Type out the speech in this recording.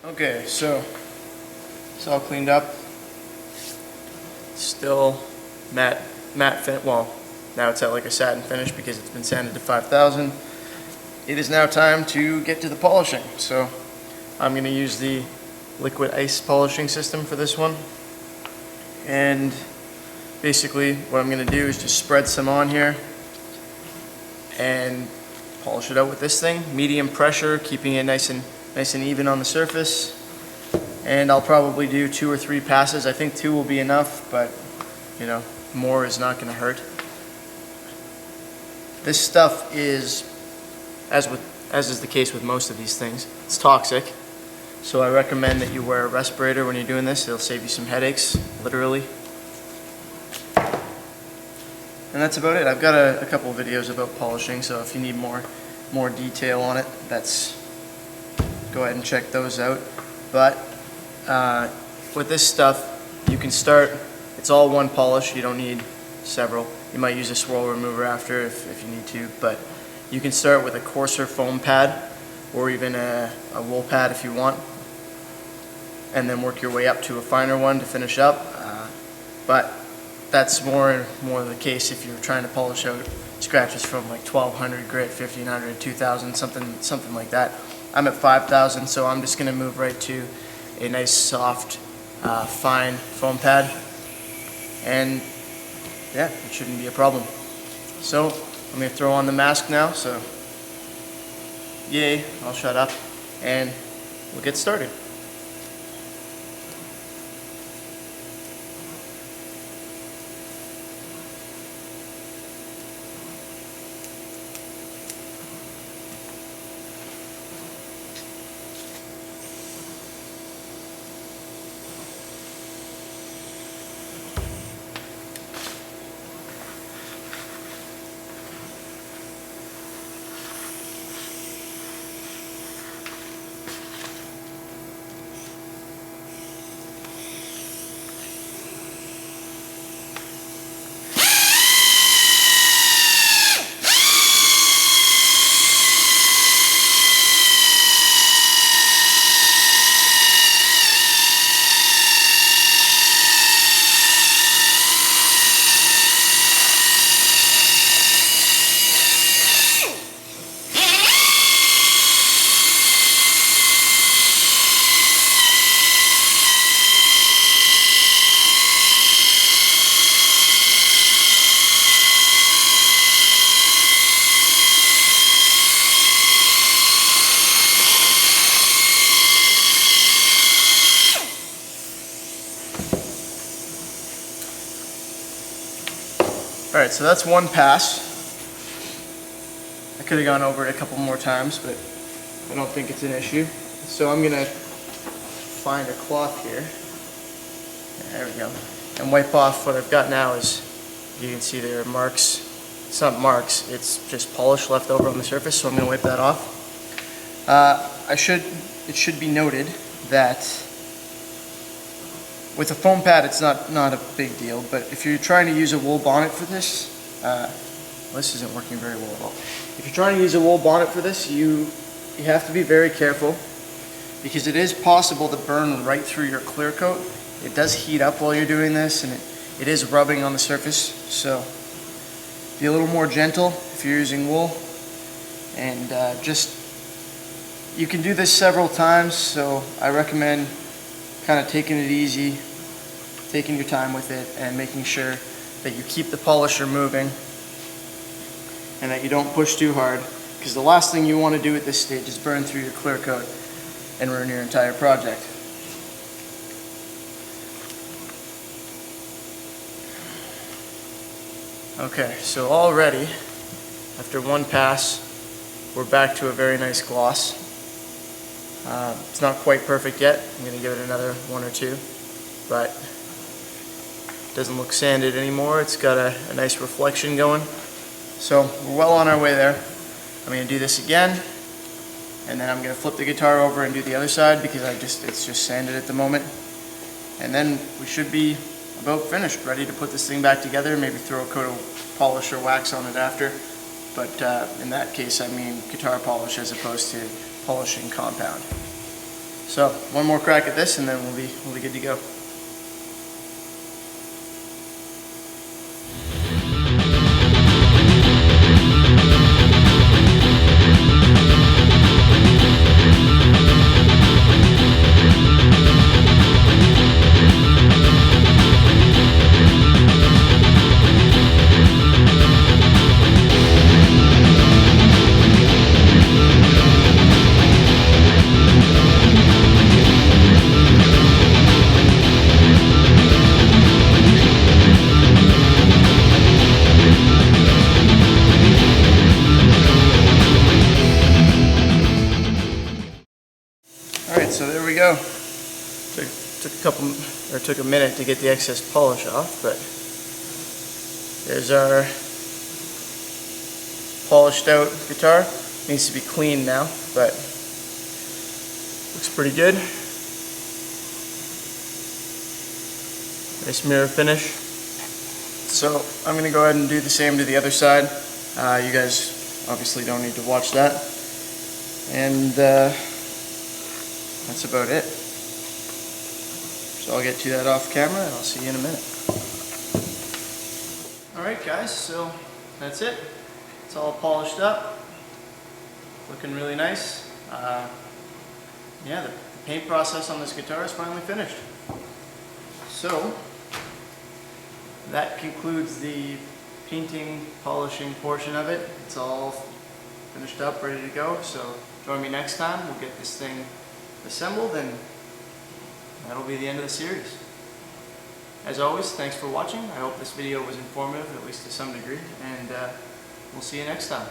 Okay, so it's all cleaned up. Still matte fit. Well, now it's at like a satin finish because it's been sanded to 5,000. It is now time to get to the polishing. So I'm going to use the liquid ice polishing system for this one. And basically what I'm going to do is just spread some on here and polish it out with this thing. Medium pressure, keeping it nice and even on the surface. And I'll probably do 2 or 3 passes. I think 2 will be enough, but you know, more is not going to hurt. This stuff is, as is the case with most of these things, it's toxic. So I recommend that you wear a respirator when you're doing this. It'll save you some headaches, literally. And that's about it. I've got a couple of videos about polishing, so if you need more detail on it, go ahead and check those out. But with this stuff, you can start, it's all one polish, you don't need several. You might use a swirl remover after if you need to, but you can start with a coarser foam pad or even a wool pad if you want, and then work your way up to a finer one to finish up. But that's more the case if you're trying to polish out scratches from like 1200 grit, 1500, 2000, something like that. I'm at 5,000, so I'm just going to move right to a nice soft fine foam pad, and yeah, it shouldn't be a problem. So I'm going to throw on the mask now, so yay, I'll shut up and we'll get started. Alright, so that's one pass. I could have gone over it a couple more times, but I don't think it's an issue. So I'm going to find a cloth here. There we go. And wipe off what I've got now. Is you can see there are marks. It's not marks, it's just polish left over on the surface, so I'm going to wipe that off. It should be noted that with a foam pad, it's not a big deal, but if you're trying to use a wool bonnet for this, this isn't working very well at all. If you're trying to use a wool bonnet for this, you have to be very careful, because it is possible to burn right through your clear coat. It does heat up while you're doing this, and it is rubbing on the surface, so be a little more gentle if you're using wool, and you can do this several times, so I recommend kind of taking it easy, taking your time with it, and making sure that you keep the polisher moving and that you don't push too hard, because the last thing you want to do at this stage is burn through your clear coat and ruin your entire project. Okay, so already, after one pass, we're back to a very nice gloss. It's not quite perfect yet. I'm going to give it another 1 or 2, but it doesn't look sanded anymore. It's got a nice reflection going. So we're well on our way there. I'm going to do this again, and then I'm going to flip the guitar over and do the other side because it's just sanded at the moment. And then we should be about finished, ready to put this thing back together, maybe throw a coat of polish or wax on it after. But in that case, I mean guitar polish as opposed to polishing compound. So one more crack at this and then we'll be good to go. Alright, so there we go. Took a minute to get the excess polish off, but there's our polished out guitar. Needs to be cleaned now, but looks pretty good. Nice mirror finish. So I'm going to go ahead and do the same to the other side. You guys obviously don't need to watch that. And that's about it. So I'll get to that off camera and I'll see you in a minute. Alright guys, so that's it. It's all polished up. Looking really nice. Yeah, the paint process on this guitar is finally finished. So that concludes the painting, polishing portion of it. It's all finished up, ready to go. So join me next time. We'll get this thing assembled and that'll be the end of the series. As always, thanks for watching. I hope this video was informative, at least to some degree, and we'll see you next time.